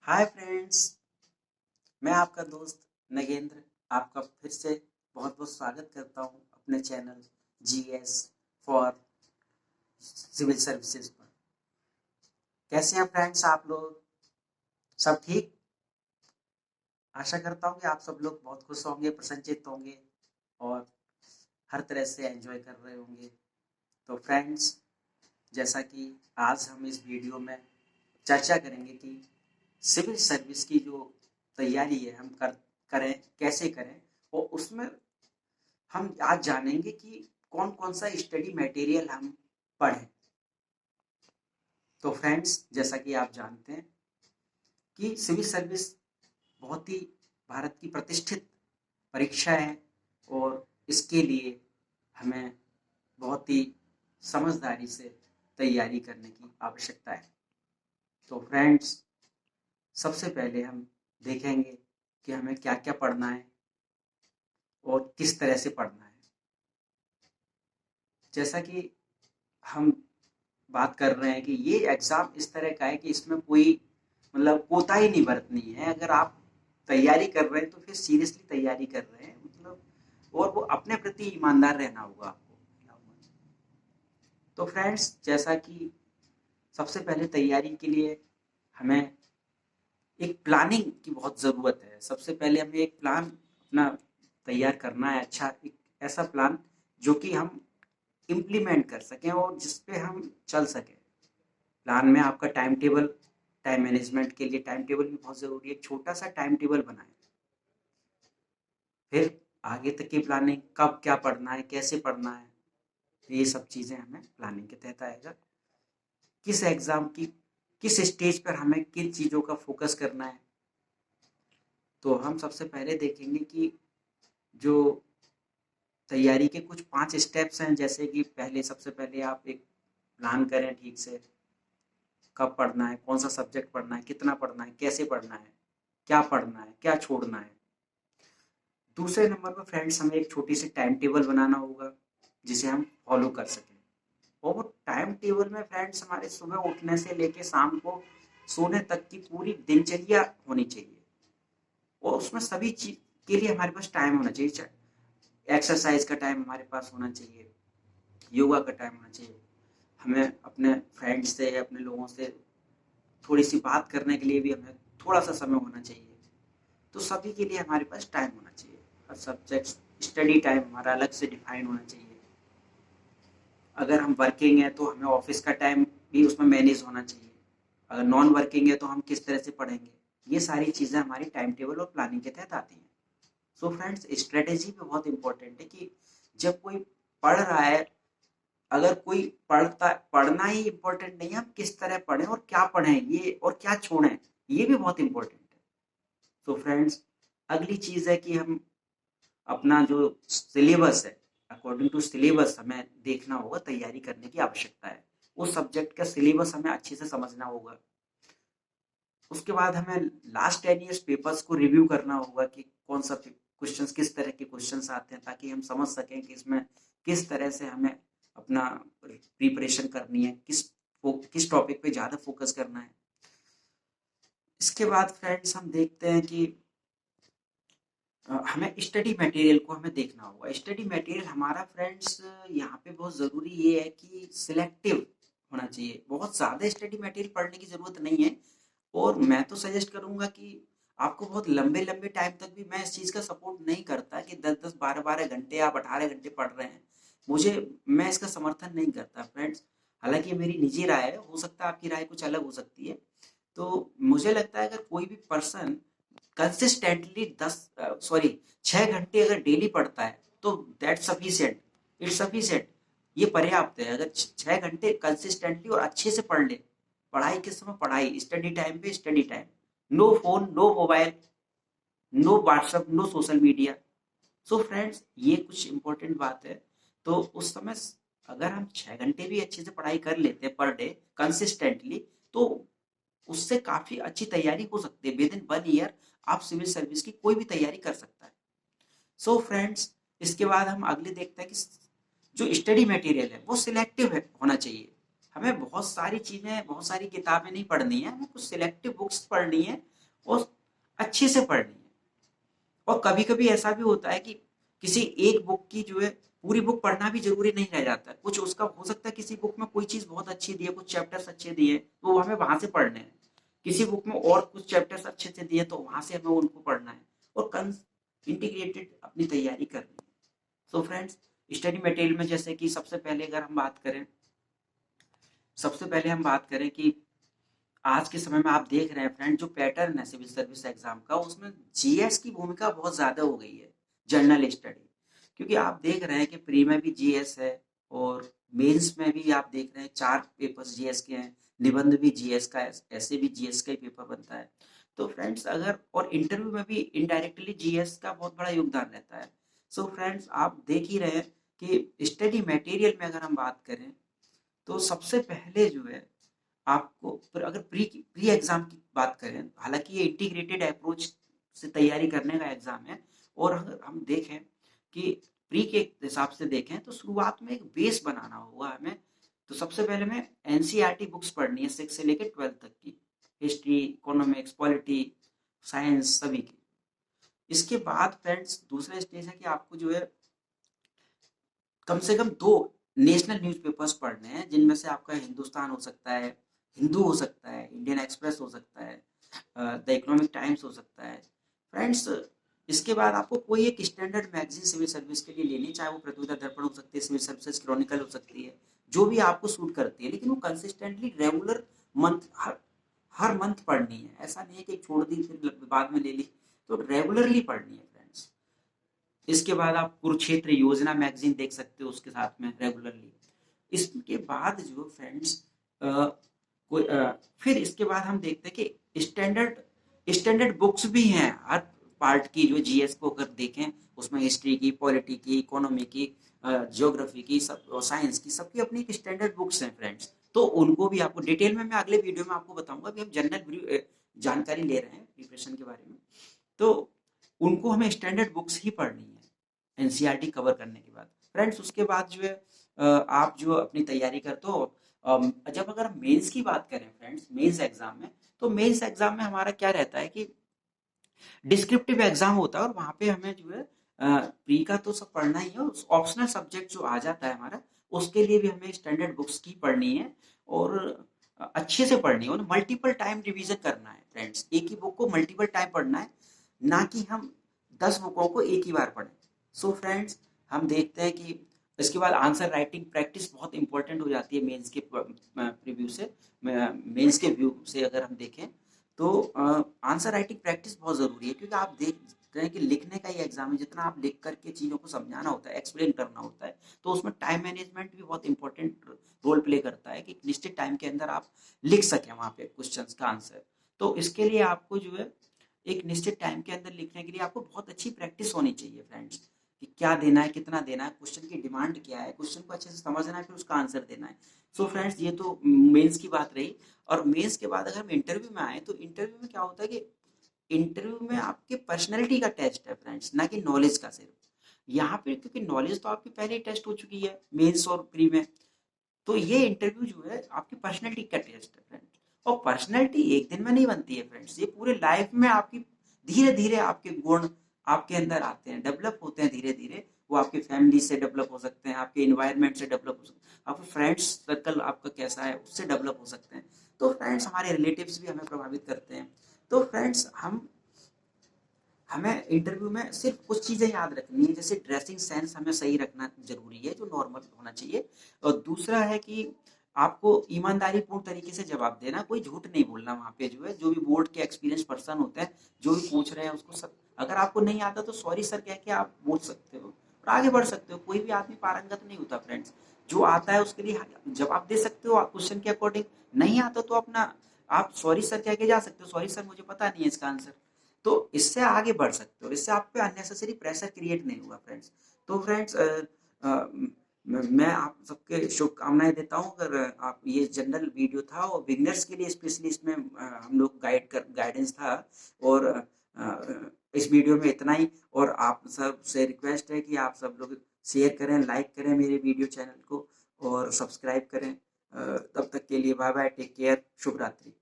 Hi friends, मैं आपका दोस्त नगेंद्र आपका फिर से बहुत बहुत स्वागत करता हूं अपने channel GS for civil services पर। कैसे हैं फ्रेंड्स आप लोग? सब ठीक? आशा करता हूं कि आप सब लोग बहुत खुश होंगे, प्रसन्नचित्त होंगे और हर तरह से एंजॉय कर रहे होंगे। तो फ्रेंड्स, जैसा कि आज हम इस वीडियो में चर्चा करेंगे कि सिविल सर्विस की जो तैयारी है हम करें, कैसे करें, और उसमें हम आज जानेंगे कि कौन कौन सा स्टडी मटेरियल हम पढ़ें। तो फ्रेंड्स, जैसा कि आप जानते हैं कि सिविल सर्विस बहुत ही भारत की प्रतिष्ठित परीक्षा है और इसके लिए हमें बहुत ही समझदारी से तैयारी करने की आवश्यकता है। तो फ्रेंड्स, सबसे पहले हम देखेंगे कि हमें क्या क्या पढ़ना है और किस तरह से पढ़ना है। जैसा कि हम बात कर रहे हैं कि ये एग्ज़ाम इस तरह का है कि इसमें कोई मतलब कोताही नहीं बरतनी है। अगर आप तैयारी कर रहे हैं तो फिर सीरियसली तैयारी कर रहे हैं, मतलब, और वो अपने प्रति ईमानदार रहना होगा आपको। तो फ्रेंड्स, जैसा कि सबसे पहले तैयारी के लिए हमें एक प्लानिंग की बहुत ज़रूरत है। सबसे पहले हमें एक प्लान अपना तैयार करना है, अच्छा एक ऐसा प्लान जो कि हम इम्प्लीमेंट कर सकें और जिस पे हम चल सकें। प्लान में आपका टाइम टेबल, टाइम मैनेजमेंट के लिए टाइम टेबल भी बहुत ज़रूरी है। एक छोटा सा टाइम टेबल बनाएं। फिर आगे तक की प्लानिंग, कब क्या पढ़ना है, कैसे पढ़ना है, ये सब चीज़ें हमें प्लानिंग के तहत आएगा। किस एग्ज़ाम की किस स्टेज पर हमें किन चीज़ों का फोकस करना है। तो हम सबसे पहले देखेंगे कि जो तैयारी के कुछ 5 स्टेप्स हैं। जैसे कि पहले सबसे पहले आप एक प्लान करें ठीक से, कब पढ़ना है, कौन सा सब्जेक्ट पढ़ना है, कितना पढ़ना है, कैसे पढ़ना है, क्या पढ़ना है, क्या छोड़ना है। दूसरे नंबर पर फ्रेंड्स, हमें एक छोटी सी टाइम टेबल बनाना होगा जिसे हम फॉलो कर सकें। और वो टाइम टेबल में फ्रेंड्स हमारे सुबह उठने से लेके शाम को सोने तक की पूरी दिनचर्या होनी चाहिए और उसमें सभी चीज के लिए हमारे पास टाइम होना चाहिए। एक्सरसाइज का टाइम हमारे पास होना चाहिए, योगा का टाइम होना चाहिए, हमें अपने फ्रेंड्स से, अपने लोगों से थोड़ी सी बात करने के लिए भी हमें थोड़ा सा समय होना चाहिए। तो सभी के लिए हमारे पास टाइम होना चाहिए। हर सब्जेक्ट स्टडी टाइम हमारा अलग से डिफाइन होना चाहिए। अगर हम वर्किंग है तो हमें ऑफिस का टाइम भी उसमें मैनेज होना चाहिए। अगर नॉन वर्किंग है तो हम किस तरह से पढ़ेंगे, ये सारी चीज़ें हमारी टाइम टेबल और प्लानिंग के तहत आती हैं। सो फ्रेंड्स, स्ट्रेटेजी भी बहुत इंपॉर्टेंट है कि जब कोई पढ़ रहा है, अगर कोई पढ़ना ही इम्पोर्टेंट नहीं है, हम किस तरह पढ़ें और क्या पढ़ें, ये और क्या छोड़ें, ये भी बहुत इंपॉर्टेंट है। तो फ्रेंड्स, अगली चीज़ है कि हम अपना जो सिलेबस है, अकॉर्डिंग टू सिलेबस हमें देखना होगा, तैयारी करने की आवश्यकता है। उस सब्जेक्ट का सिलेबस हमें अच्छे से समझना होगा। उसके बाद हमें लास्ट 10 ईयर्स पेपर्स को रिव्यू करना होगा कि कौन सा क्वेश्चंस, किस तरह के क्वेश्चंस आते हैं, ताकि हम समझ सकें कि इसमें किस तरह से हमें अपना प्रिपरेशन करनी है, किस टॉपिक पे ज़्यादा फोकस करना है। इसके बाद फ्रेंड्स, हम देखते हैं कि हमें स्टडी मटेरियल को हमें देखना होगा। स्टडी मटेरियल हमारा फ्रेंड्स यहाँ पे बहुत ज़रूरी ये है कि सिलेक्टिव होना चाहिए। बहुत ज़्यादा स्टडी मटेरियल पढ़ने की ज़रूरत नहीं है और मैं तो सजेस्ट करूँगा कि आपको बहुत लंबे लंबे टाइम तक भी, मैं इस चीज़ का सपोर्ट नहीं करता कि 10-10 12-12 घंटे आप 18 घंटे पढ़ रहे हैं। मुझे मैं इसका समर्थन नहीं करता फ्रेंड्स। हालांकि ये मेरी निजी राय है, हो सकता है आपकी राय कुछ अलग हो सकती है। तो मुझे लगता है अगर कोई भी पर्सन कंसिस्टेंटली 6 घंटे अगर डेली पढ़ता है तो दैट सफिशिएंट, इट्स सफिशिएंट, ये पर्याप्त है। अगर 6 घंटे कंसिस्टेंटली और अच्छे से पढ़ ले, पढ़ाई के समय पढ़ाई, स्टडी टाइम पे study time, no phone, no mobile, no WhatsApp, no social media. So friends, ये कुछ इंपॉर्टेंट बात है। तो उस समय अगर हम 6 घंटे भी अच्छे से पढ़ाई कर लेते हैं पर डे कंसिस्टेंटली, तो उससे काफी अच्छी तैयारी हो सकती है। विद इन 1 ईयर आप सिविल सर्विस की कोई भी तैयारी कर सकता है। सो फ्रेंड्स, इसके बाद हम अगले देखते हैं कि जो स्टडी मटेरियल है वो सिलेक्टिव होना चाहिए। हमें बहुत सारी चीजें, बहुत सारी किताबें नहीं पढ़नी है, हमें कुछ सिलेक्टिव बुक्स पढ़नी है। और अच्छे से पढ़नी है। और कभी कभी ऐसा भी होता है कि किसी एक बुक की जो है पूरी बुक पढ़ना भी जरूरी नहीं रह जाता है, कुछ उसका हो सकता है किसी बुक में कोई चीज बहुत अच्छी दी है, कुछ चैप्टर्स अच्छे दिए तो हमें वहां से पढ़ने हैं, किसी बुक में और कुछ चैप्टर्स अच्छे से दिए तो वहां से हमें उनको पढ़ना है और इंटीग्रेटेड अपनी तैयारी करनी है। सो फ्रेंड्स, स्टडी मटेरियल में जैसे कि सबसे पहले हम बात करें कि आज के समय में आप देख रहे हैं फ्रेंड, जो पैटर्न है सिविल सर्विस एग्जाम का उसमें जीएस की भूमिका बहुत ज्यादा हो गई है, जनरल स्टडी। क्योंकि आप देख रहे हैं कि प्री में भी जीएस है और मेंस में भी आप देख रहे हैं 4 पेपर्स जीएस के हैं, निबंध भी जीएस का है, ऐसे भी जीएस का ही पेपर बनता है। तो फ्रेंड्स अगर और इंटरव्यू में भी इनडायरेक्टली जीएस का बहुत बड़ा योगदान रहता है। सो फ्रेंड्स आप देख ही रहे हैं कि स्टडी मटेरियल में अगर हम बात करें तो सबसे पहले जो है आपको अगर प्री एग्जाम की बात करें, हालांकि ये इंटीग्रेटेड अप्रोच से तैयारी करने का एग्जाम है, और अगर हम देखें कि प्री के हिसाब से देखें तो शुरुआत में एक बेस बनाना होगा हमें। तो सबसे पहले में एनसीईआरटी बुक्स पढ़नी है 6 से लेकर 12 तक की, हिस्ट्री, इकोनॉमिक्स, पॉलिटी, साइंस सभी की। इसके बाद फ्रेंड्स दूसरा स्टेज है कि आपको जो है कम से कम 2 नेशनल न्यूज़पेपर्स पढ़ने हैं, जिनमें से आपका हिंदुस्तान हो सकता है, हिंदू हो सकता है, इंडियन एक्सप्रेस हो सकता है, द इकोनॉमिक टाइम्स हो सकता है। फ्रेंड्स इसके बाद आपको कोई एक स्टैंडर्ड मैगजीन सिविल सर्विस के लिए लेनी, चाहे वो प्रतियोगिता दर्पण हो सकती है, सिविल सर्विसेज क्रॉनिकल हो सकती है, जो भी आपको सूट करती है, लेकिन वो कंसिस्टेंटली रेगुलर मंथ हर मंथ पढ़नी है। ऐसा नहीं है कि छोड़ दी फिर बाद में ले ली, तो रेगुलरली पढ़नी है फ्रेंड्स। इसके बाद आप कुरुक्षेत्र योजना मैगजीन देख सकते हो उसके साथ में रेगुलरली। इसके बाद जो फ्रेंड्स कोई फिर इसके बाद हम देखते हैं कि स्टैंडर्ड बुक्स भी हैं हर पार्ट की, जो जीएस को अगर देखें उसमें हिस्ट्री की, पॉलिटी की, इकोनॉमी की, ज्योग्राफी की, सब साइंस की, सबकी अपनी एक स्टैंडर्ड बुक्स हैं फ्रेंड्स। तो उनको भी आपको डिटेल में मैं अगले वीडियो में आपको बताऊंगा कि हम जनरल जानकारी ले रहे हैं प्रिपरेशन के बारे में, तो उनको हमें स्टैंडर्ड बुक्स ही पढ़नी है एनसीईआरटी कवर करने के बाद। फ्रेंड्स उसके बाद जो है आप जो अपनी तैयारी करते हो, जब अगर मेंस की बात करें फ्रेंड्स, मेंस एग्जाम में, तो मेंस एग्जाम में हमारा क्या रहता है कि डिस्क्रिप्टिव एग्जाम होता है और वहां पे हमें जो है प्री का तो सब पढ़ना ही है, ऑप्शनल सब्जेक्ट जो आ जाता है हमारा उसके लिए भी हमें स्टैंडर्ड बुक्स की पढ़नी है और अच्छे से पढ़नी है और मल्टीपल टाइम रिवीजन करना है फ्रेंड्स। एक ही बुक को मल्टीपल टाइम पढ़ना है, ना कि हम 10 बुकों को एक ही बार पढ़ें। सो फ्रेंड्स हम देखते हैं कि इसके बाद आंसर राइटिंग प्रैक्टिस बहुत इंपॉर्टेंट हो जाती है मेंस के प्रीव्यू से, मेंस के व्यू से अगर हम देखें तो आंसर राइटिंग प्रैक्टिस बहुत ज़रूरी है, क्योंकि आप देख रहे हैं कि लिखने का ही एग्जाम है, जितना आप लिख करके चीज़ों को समझाना होता है, एक्सप्लेन करना होता है, तो उसमें टाइम मैनेजमेंट भी बहुत इंपॉर्टेंट रोल प्ले करता है कि निश्चित टाइम के अंदर आप लिख सकें वहाँ पे क्वेश्चंस का आंसर। तो इसके लिए आपको जो है एक निश्चित टाइम के अंदर लिखने के लिए आपको बहुत अच्छी प्रैक्टिस होनी चाहिए फ्रेंड्स, कि क्या देना है, कितना देना है, क्वेश्चन की डिमांड क्या है, क्वेश्चन को अच्छे से समझना है, फिर उसका आंसर देना है। सो फ्रेंड्स ये तो मेंस की बात रही। और मेंस के बाद अगर हम इंटरव्यू में आए तो इंटरव्यू में क्या होता है कि इंटरव्यू में आपके पर्सनैलिटी का टेस्ट है फ्रेंड्स, ना कि नॉलेज का सिर्फ। यहाँ पे क्योंकि नॉलेज तो आपकी पहले ही टेस्ट हो चुकी है मेंस और प्री में, तो ये इंटरव्यू जो है आपकी पर्सनैलिटी का टेस्ट है फ्रेंड्स। और पर्सनैलिटी एक दिन में नहीं बनती है फ्रेंड्स, ये पूरे लाइफ में आपकी धीरे धीरे आपके गुण आपके अंदर आते हैं, डेवलप होते हैं धीरे धीरे। वो आपके फैमिली से डेवलप हो सकते हैं, आपके इन्वायरमेंट से डेवलप हो सकते हैं, आपके फ्रेंड्स सर्कल आपका कैसा है उससे डेवलप हो सकते हैं। तो फ्रेंड्स हमारे रिलेटिव्स भी हमें प्रभावित करते हैं। तो फ्रेंड्स हमें इंटरव्यू में सिर्फ कुछ चीज़ें याद रखनी है, जैसे ड्रेसिंग सेंस हमें सही रखना जरूरी है, जो नॉर्मल होना चाहिए। और दूसरा है कि आपको ईमानदारी पूर्ण तरीके से जवाब देना, कोई झूठ नहीं बोलना वहाँ पे, जो है जो भी बोर्ड के एक्सपीरियंस पर्सन होते हैं जो भी पूछ रहे हैं उसको सब, अगर आपको नहीं आता तो सॉरी सर कह के आप बोल सकते हो और आगे बढ़ सकते हो। कोई भी आदमी पारंगत नहीं होता फ्रेंड्स, जो आता है उसके लिए जवाब दे सकते हो क्वेश्चन के अकॉर्डिंग, नहीं आता तो अपना आप सॉरी सर कह के जा सकते हो, सॉरी सर मुझे पता नहीं है इसका आंसर, तो इससे आगे बढ़ सकते हो, इससे आप पे अननेसेसरी प्रेशर क्रिएट नहीं होगा फ्रेंड्स। तो फ्रेंड्स मैं आप सबके शुभकामनाएं देता हूँ। अगर आप ये जनरल वीडियो था और बिगनर्स के लिए स्पेशली इसमें हम लोग गाइडेंस था, और इस वीडियो में इतना ही। और आप सब से रिक्वेस्ट है कि आप सब लोग शेयर करें, लाइक करें मेरे वीडियो चैनल को और सब्सक्राइब करें। तब तक के लिए बाय बाय, टेक केयर, शुभ रात्रि।